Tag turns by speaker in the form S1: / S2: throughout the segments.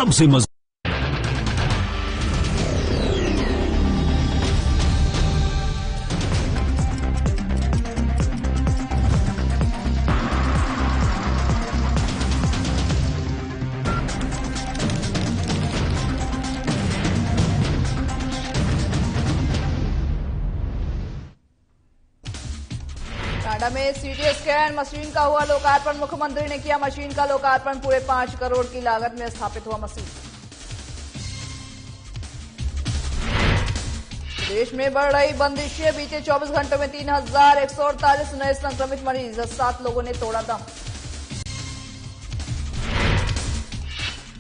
S1: सबसे मजबूत।
S2: टाटा में सीटी स्कैन मशीन का हुआ लोकार्पण। मुख्यमंत्री ने किया मशीन का लोकार्पण। पूरे 5 करोड़ की लागत में स्थापित हुआ मशीन। देश में बढ़ रही बंदिशें। बीते 24 घंटों में 3,148 नए संक्रमित मरीज। 7 लोगों ने तोड़ा दम।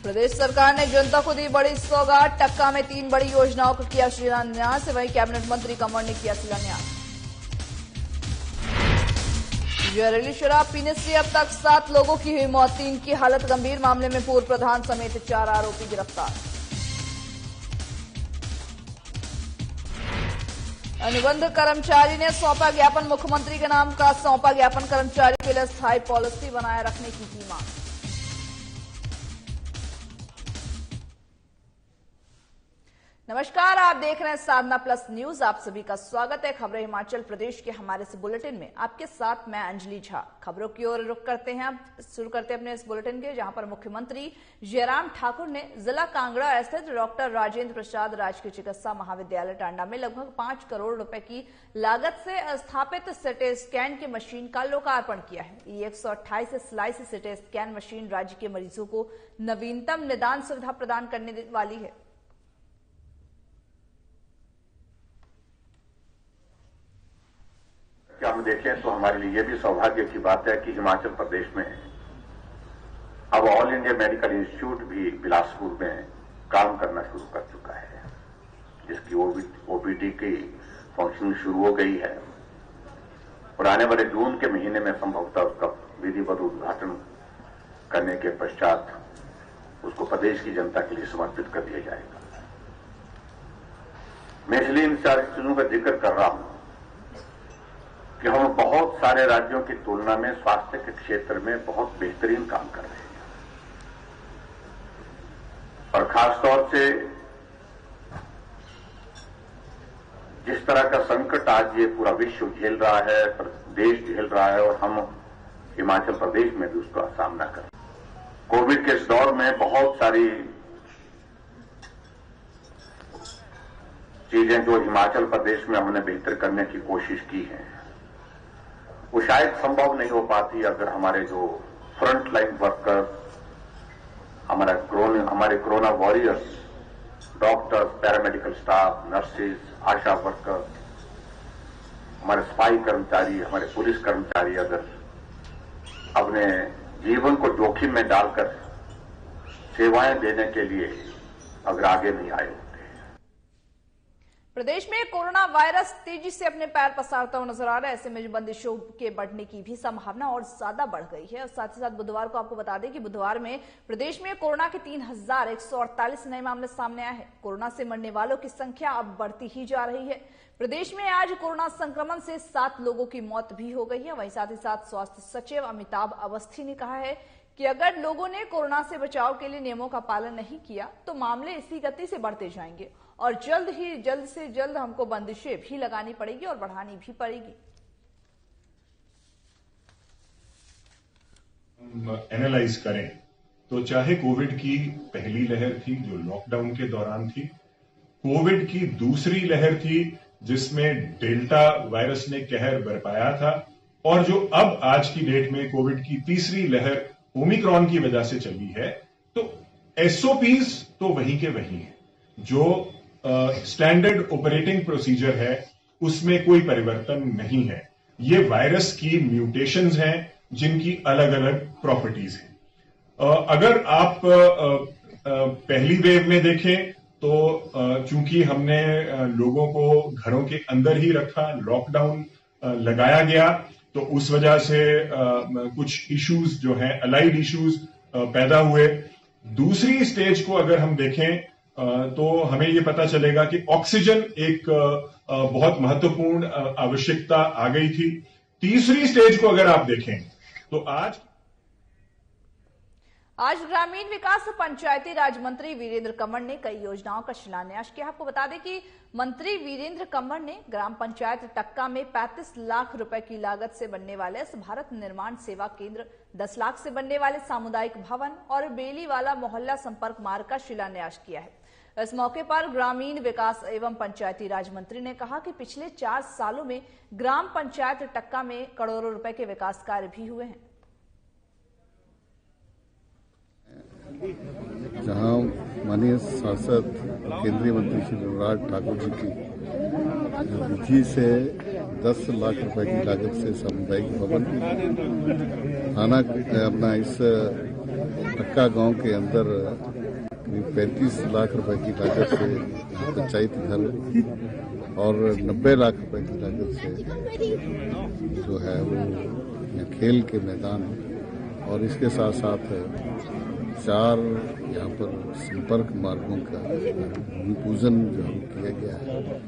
S2: प्रदेश सरकार ने जनता को दी बड़ी सौगात। टक्का में 3 बड़ी योजनाओं का किया शिलान्यास। वहीं कैबिनेट मंत्री कंवर ने किया शिलान्यास। जहरीली शराब पीने से अब तक 7 लोगों की हुई मौत। 3 की हालत गंभीर। मामले में पूर्व प्रधान समेत 4 आरोपी गिरफ्तार। अनुबंध कर्मचारी ने सौंपा ज्ञापन। मुख्यमंत्री के नाम का सौंपा ज्ञापन। कर्मचारी के लिए स्थायी पॉलिसी बनाए रखने की मांग। नमस्कार, आप देख रहे हैं साधना प्लस न्यूज। आप सभी का स्वागत है खबरें हिमाचल प्रदेश के हमारे इस बुलेटिन में। आपके साथ मैं अंजलि झा। खबरों की ओर रुख करते हैं। शुरू करते हैं अपने इस बुलेटिन के, जहां पर मुख्यमंत्री जयराम ठाकुर ने जिला कांगड़ा स्थित डॉक्टर राजेंद्र प्रसाद राजकीय चिकित्सा महाविद्यालय टांडा में लगभग 5 करोड़ रुपए की लागत से स्थापित सिटी स्कैन की मशीन का लोकार्पण किया है। ये 128 स्लाइस सिटी स्कैन मशीन राज्य के मरीजों को नवीनतम निदान सुविधा प्रदान करने वाली है।
S3: हम देखें तो हमारे लिए ये भी सौभाग्य की बात है कि हिमाचल प्रदेश में अब ऑल इंडिया मेडिकल इंस्टीट्यूट भी बिलासपुर में काम करना शुरू कर चुका है, जिसकी ओपीडी की फंक्शन शुरू हो गई है और आने वाले जून के महीने में संभवतः उसका विधिवत उद्घाटन करने के पश्चात उसको प्रदेश की जनता के लिए समर्पित कर दिया जाएगा। मैं इसलिए इन सारी चीजों का जिक्र कर रहा हूं कि हम बहुत सारे राज्यों की तुलना में स्वास्थ्य के क्षेत्र में बहुत बेहतरीन काम कर रहे हैं और खासतौर से जिस तरह का संकट आज ये पूरा विश्व झेल रहा है, देश झेल रहा है और हम हिमाचल प्रदेश में भी उसका सामना कर रहे हैं। कोविड के इस दौर में बहुत सारी चीजें जो हिमाचल प्रदेश में हमने बेहतर करने की कोशिश की है वो शायद संभव नहीं हो पाती अगर हमारे जो फ्रंट लाइन वर्कर्स, हमारे corona warriors, doctors, paramedical staff, nurses, ASHA workers, हमारे सफाई कर्मचारी, हमारे पुलिस कर्मचारी अगर अपने जीवन को जोखिम में डालकर सेवाएं देने के लिए अगर आगे नहीं आए।
S2: प्रदेश में कोरोना वायरस तेजी से अपने पैर पसारता हुआ नजर आ रहा है। ऐसे में बंदिशों के बढ़ने की भी संभावना और ज्यादा बढ़ गई है। और साथ ही साथ बुधवार को आपको बता दें कि बुधवार में प्रदेश में कोरोना के 3,148 नए मामले सामने आए हैं। कोरोना से मरने वालों की संख्या अब बढ़ती ही जा रही है। प्रदेश में आज कोरोना संक्रमण से 7 लोगों की मौत भी हो गई है। वहीं साथ ही साथ स्वास्थ्य सचिव अमिताभ अवस्थी ने कहा है कि अगर लोगों ने कोरोना से बचाव के लिए नियमों का पालन नहीं किया तो मामले इसी गति से बढ़ते जाएंगे और जल्द से जल्द हमको बंदिशें भी लगानी पड़ेगी और बढ़ानी भी पड़ेगी।
S4: एनालाइज करें तो चाहे कोविड की पहली लहर थी जो लॉकडाउन के दौरान थी, कोविड की दूसरी लहर थी जिसमें डेल्टा वायरस ने कहर बरपाया था, और जो अब आज की डेट में कोविड की तीसरी लहर ओमिक्रॉन की वजह से चली है, तो एसओपीज तो वही के वही हैं। जो स्टैंडर्ड ऑपरेटिंग प्रोसीजर है उसमें कोई परिवर्तन नहीं है। ये वायरस की म्यूटेशंस हैं जिनकी अलग अलग प्रॉपर्टीज हैं। अगर आप पहली वेव में देखें तो चूंकि हमने लोगों को घरों के अंदर ही रखा, लॉकडाउन लगाया गया, तो उस वजह से कुछ इश्यूज जो हैं, अलाइड इश्यूज पैदा हुए। दूसरी स्टेज को अगर हम देखें तो हमें ये पता चलेगा कि ऑक्सीजन एक बहुत महत्वपूर्ण आवश्यकता आ गई थी। तीसरी स्टेज को अगर आप देखें तो आज
S2: आज ग्रामीण विकास पंचायती राज मंत्री वीरेंद्र कंवर ने कई योजनाओं का शिलान्यास किया। आपको बता दें कि मंत्री वीरेंद्र कंवर ने ग्राम पंचायत टक्का में 35 लाख रुपए की लागत से बनने वाले भारत निर्माण सेवा केंद्र, 10 लाख से बनने वाले सामुदायिक भवन और बेलीवाला मोहल्ला संपर्क मार्ग का शिलान्यास किया है। इस मौके पर ग्रामीण विकास एवं पंचायती राज मंत्री ने कहा कि पिछले 4 सालों में ग्राम पंचायत टक्का में करोड़ों रुपए के विकास कार्य भी हुए हैं।
S1: जहां माननीय सांसद केंद्रीय मंत्री श्री अनुराग ठाकुर जी की विधि से 10 लाख रुपए की लागत से सामुदायिक भवन थाना अपना इस टक्का गांव के अंदर करीब 35 लाख रुपए की लागत से पंचायत घर और 90 लाख रुपए की लागत से जो है वो खेल के मैदान और इसके साथ साथ 4 यहाँ पर संपर्क मार्गों का भूमि पूजन जो किया गया है।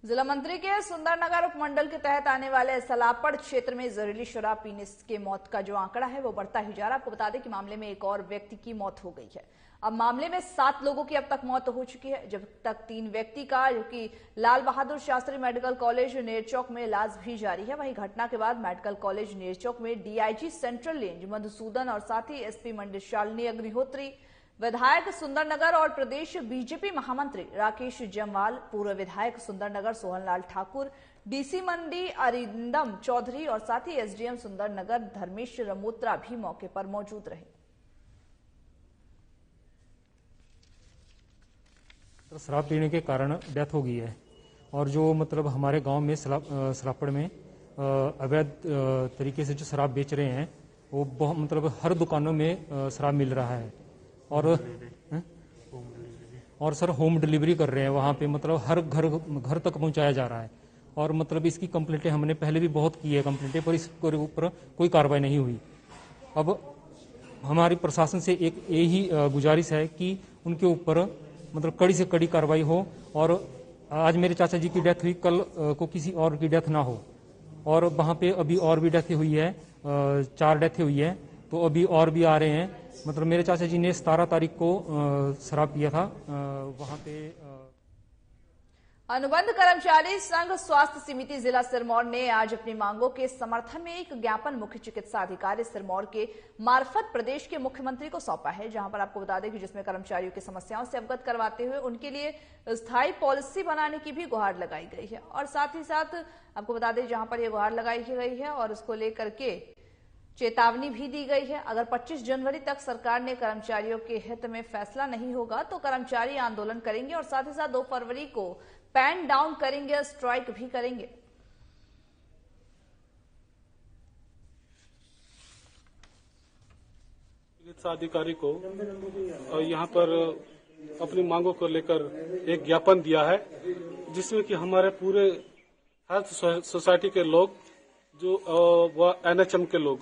S2: जिला मंत्री के सुंदरनगर उपमंडल के तहत आने वाले सलापड़ क्षेत्र में जहरीली शराब पीने के मौत का जो आंकड़ा है वो बढ़ता ही जा रहा है। आपको बता दें कि मामले में एक और व्यक्ति की मौत हो गई है। अब मामले में 7 लोगों की अब तक मौत हो चुकी है, जब तक 3 व्यक्ति का जो कि लाल बहादुर शास्त्री मेडिकल कॉलेज नेरचौक में इलाज भी जारी है। वहीं घटना के बाद मेडिकल कॉलेज नेरचौक में डीआईजी सेंट्रल रेंज मधुसूदन और साथ ही एसपी मंडशालिनी अग्निहोत्री, विधायक सुंदरनगर और प्रदेश बीजेपी महामंत्री राकेश जमवाल, पूर्व विधायक सुंदरनगर सोहनलाल ठाकुर, डीसी मंडी अरिंदम चौधरी और साथ ही एसडीएम सुंदरनगर धर्मेश रमोत्रा भी मौके पर मौजूद रहे।
S5: शराब पीने के कारण डेथ हो गई है और जो मतलब हमारे गांव में सलापड़ में अवैध तरीके से जो शराब बेच रहे हैं वो बहुत मतलब हर दुकानों में शराब मिल रहा है और सर होम डिलीवरी कर रहे हैं वहाँ पे, मतलब हर घर तक पहुँचाया जा रहा है। और मतलब इसकी कंप्लेंटें हमने पहले भी बहुत की है कंप्लेंटें, पर इसके ऊपर कोई कार्रवाई नहीं हुई। अब हमारी प्रशासन से एक यही गुजारिश है कि उनके ऊपर मतलब कड़ी से कड़ी कार्रवाई हो और आज मेरे चाचा जी की डेथ हुई, कल को किसी और की डेथ ना हो। और वहाँ पे अभी और भी डेथें हुई है, 4 डेथें हुई है, तो अभी और भी आ रहे हैं। मतलब मेरे चाचा जी ने 17 तारीख को शराब पिया था वहाँ पे।
S2: अनुबंध कर्मचारी संघ स्वास्थ्य समिति जिला सिरमौर ने आज अपनी मांगों के समर्थन में एक ज्ञापन मुख्य चिकित्सा अधिकारी सिरमौर के मार्फत प्रदेश के मुख्यमंत्री को सौंपा है, जहां पर आपको बता दें कि जिसमें कर्मचारियों की समस्याओं से अवगत करवाते हुए उनके लिए स्थायी पॉलिसी बनाने की भी गुहार लगाई गई है। और साथ ही साथ आपको बता दें जहां पर यह गुहार लगाई गई है और उसको लेकर के चेतावनी भी दी गई है, अगर 25 जनवरी तक सरकार ने कर्मचारियों के हित में फैसला नहीं होगा तो कर्मचारी आंदोलन करेंगे और साथ ही साथ 2 फरवरी को पैन डाउन करेंगे, स्ट्राइक भी करेंगे।
S6: चिकित्सा अधिकारी को यहाँ पर अपनी मांगों को लेकर एक ज्ञापन दिया है, जिसमें कि हमारे पूरे हेल्थ सोसाइटी के लोग जो व एनएचएम के लोग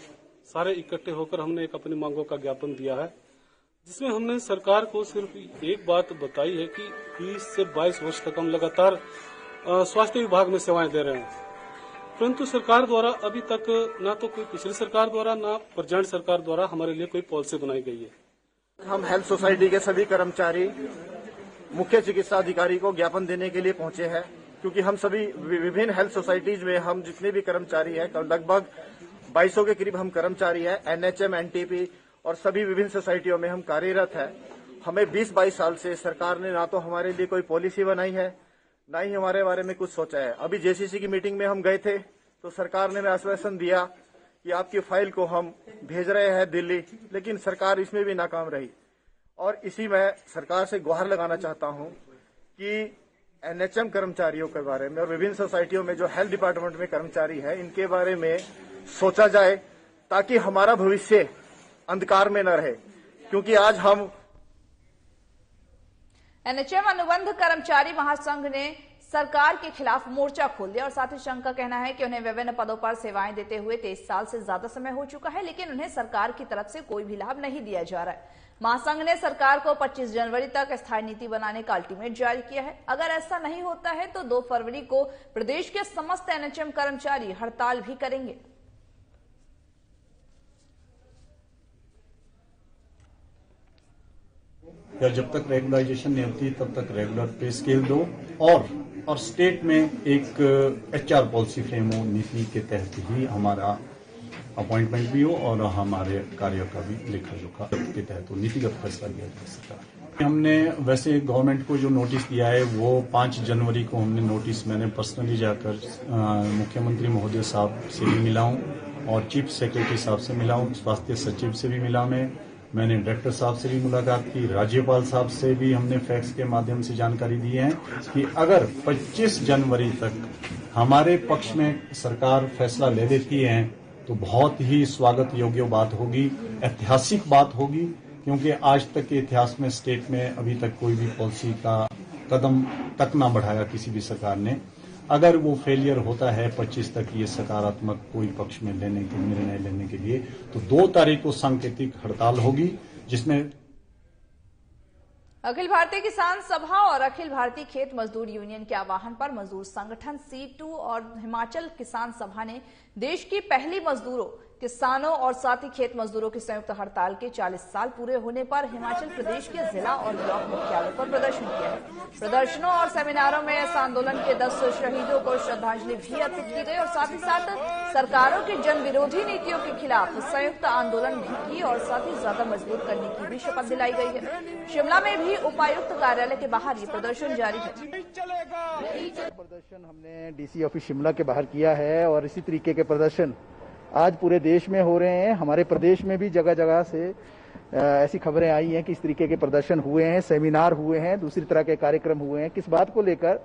S6: सारे इकट्ठे होकर हमने एक अपनी मांगों का ज्ञापन दिया है, जिसमें हमने सरकार को सिर्फ एक बात बताई है कि 20 से 22 वर्ष तक हम लगातार स्वास्थ्य विभाग में सेवाएं दे रहे हैं, परंतु सरकार द्वारा अभी तक ना तो कोई पिछली सरकार द्वारा ना प्रेजेंट सरकार द्वारा हमारे लिए कोई पॉलिसी बनाई गई है।
S7: हम हेल्थ सोसाइटी के सभी कर्मचारी मुख्य चिकित्सा अधिकारी को ज्ञापन देने के लिए पहुंचे हैं, क्योंकि हम सभी विभिन्न हेल्थ सोसाइटीज में हम जितने भी कर्मचारी हैं, लगभग 2200 के करीब हम कर्मचारी हैं, एनएचएम, एनटीपी और सभी विभिन्न सोसाइटियों में हम कार्यरत हैं। हमें 20-22 साल से सरकार ने ना तो हमारे लिए कोई पॉलिसी बनाई है, ना ही हमारे बारे में कुछ सोचा है। अभी जेसीसी की मीटिंग में हम गए थे तो सरकार ने आश्वासन दिया कि आपकी फाइल को हम भेज रहे हैं दिल्ली, लेकिन सरकार इसमें भी नाकाम रही। और इसी में सरकार से गुहार लगाना चाहता हूं कि एनएचएम कर्मचारियों के बारे में और विभिन्न सोसाइटियों में जो हेल्थ डिपार्टमेंट में कर्मचारी है, इनके बारे में सोचा जाए ताकि हमारा भविष्य अंधकार में न रहे, क्योंकि आज हम
S2: एनएचएम अनुबंध कर्मचारी महासंघ ने सरकार के खिलाफ मोर्चा खोल दिया और साथ ही संघ का कहना है कि उन्हें विभिन्न पदों पर सेवाएं देते हुए 23 साल से ज्यादा समय हो चुका है, लेकिन उन्हें सरकार की तरफ से कोई भी लाभ नहीं दिया जा रहा है। महासंघ ने सरकार को 25 जनवरी तक स्थायी नीति बनाने का अल्टीमेट जारी किया है। अगर ऐसा नहीं होता है तो 2 फरवरी को प्रदेश के समस्त एनएचएम कर्मचारी हड़ताल भी करेंगे।
S8: या जब तक रेगुलराइजेशन नहीं होती तब तक रेगुलर पे स्केल दो और स्टेट में एक HR पॉलिसी फ्रेम हो, नीति के तहत ही हमारा अपॉइंटमेंट भी हो और हमारे कार्य का भी लेखा जोखा के तहत हो, नीतिगत फैसला लिया जा सकता। हमने वैसे गवर्नमेंट को जो नोटिस दिया है वो 5 जनवरी को हमने नोटिस, मैंने पर्सनली जाकर मुख्यमंत्री महोदय साहब से भी मिला हूं और चीफ सेक्रेटरी साहब से मिला हूं, स्वास्थ्य सचिव से भी मिला मैंने डायरेक्टर साहब से भी मुलाकात की, राज्यपाल साहब से भी हमने फैक्स के माध्यम से जानकारी दी है कि अगर 25 जनवरी तक हमारे पक्ष में सरकार फैसला ले लेती है तो बहुत ही स्वागत योग्य बात होगी, ऐतिहासिक बात होगी, क्योंकि आज तक के इतिहास में स्टेट में अभी तक कोई भी पॉलिसी का कदम तक ना बढ़ाया किसी भी सरकार ने। अगर वो फेलियर होता है 25 तक ये सकारात्मक कोई पक्ष में लेने के निर्णय लेने के लिए, तो 2 तारीख को सांकेतिक हड़ताल होगी, जिसमें
S2: अखिल भारतीय किसान सभा और अखिल भारतीय खेत मजदूर यूनियन के आह्वान पर मजदूर संगठन C2 और हिमाचल किसान सभा ने देश की पहली मजदूरों, किसानों और साथ ही खेत मजदूरों की संयुक्त हड़ताल के 40 साल पूरे होने पर हिमाचल प्रदेश के जिला और ब्लॉक मुख्यालयों पर प्रदर्शन किया है। प्रदर्शनों और सेमिनारों में इस आंदोलन के 10 शहीदों को श्रद्धांजलि भी अर्पित की गई और साथ ही साथ सरकारों की जन विरोधी नीतियों के खिलाफ संयुक्त आंदोलन भी की और साथ ही ज्यादा मजबूत करने की भी शपथ दिलाई गई है। शिमला में भी उपायुक्त कार्यालय के बाहर ये प्रदर्शन जारी है।
S9: प्रदर्शन हमने DC ऑफिस शिमला के बाहर किया है और इसी तरीके के प्रदर्शन आज पूरे देश में हो रहे हैं। हमारे प्रदेश में भी जगह जगह से ऐसी खबरें आई हैं कि इस तरीके के प्रदर्शन हुए हैं, सेमिनार हुए हैं, दूसरी तरह के कार्यक्रम हुए हैं। किस बात को लेकर?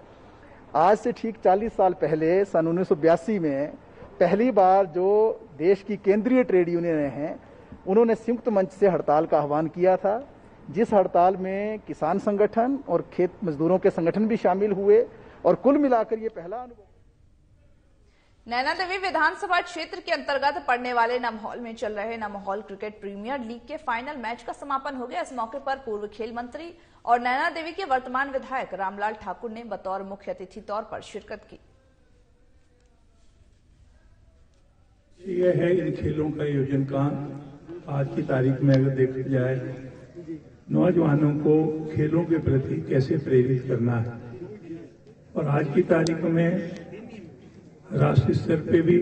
S9: आज से ठीक 40 साल पहले सन 1982 में पहली बार जो देश की केंद्रीय ट्रेड यूनियनें हैं उन्होंने संयुक्त मंच से हड़ताल का आह्वान किया था, जिस हड़ताल में किसान संगठन और खेत मजदूरों के संगठन भी शामिल हुए और कुल मिलाकर ये पहला अनुभव।
S2: नैना देवी विधानसभा क्षेत्र के अंतर्गत पड़ने वाले नमहौल में चल रहे नमहौल क्रिकेट प्रीमियर लीग के फाइनल मैच का समापन हो गया। इस मौके पर पूर्व खेल मंत्री और नैना देवी के वर्तमान विधायक रामलाल ठाकुर ने बतौर मुख्य अतिथि तौर पर शिरकत की।
S10: यह है इन खेलों का आयोजन का आज की तारीख में अगर देखा जाए, नौजवानों को खेलों के प्रति कैसे प्रेरित करना है, और आज की तारीख में राष्ट्रीय स्तर पे भी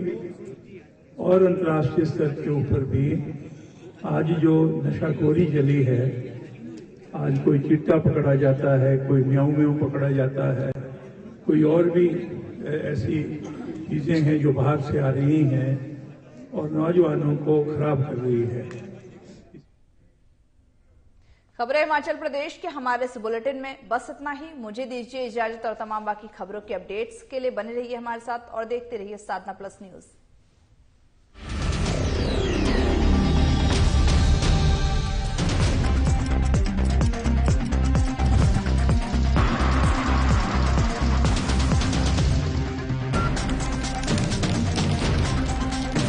S10: और अंतर्राष्ट्रीय स्तर के ऊपर भी आज जो नशाखोरी चली है, आज कोई चिट्टा पकड़ा जाता है, कोई म्याऊ म्याऊ पकड़ा जाता है, कोई और भी ऐसी चीजें हैं जो बाहर से आ रही हैं और नौजवानों को खराब कर रही है।
S2: खबरें हिमाचल प्रदेश के हमारे इस बुलेटिन में बस इतना ही। मुझे दीजिए इजाजत और तमाम बाकी खबरों के अपडेट्स के लिए बने रहिए हमारे साथ और देखते रहिए साधना प्लस न्यूज।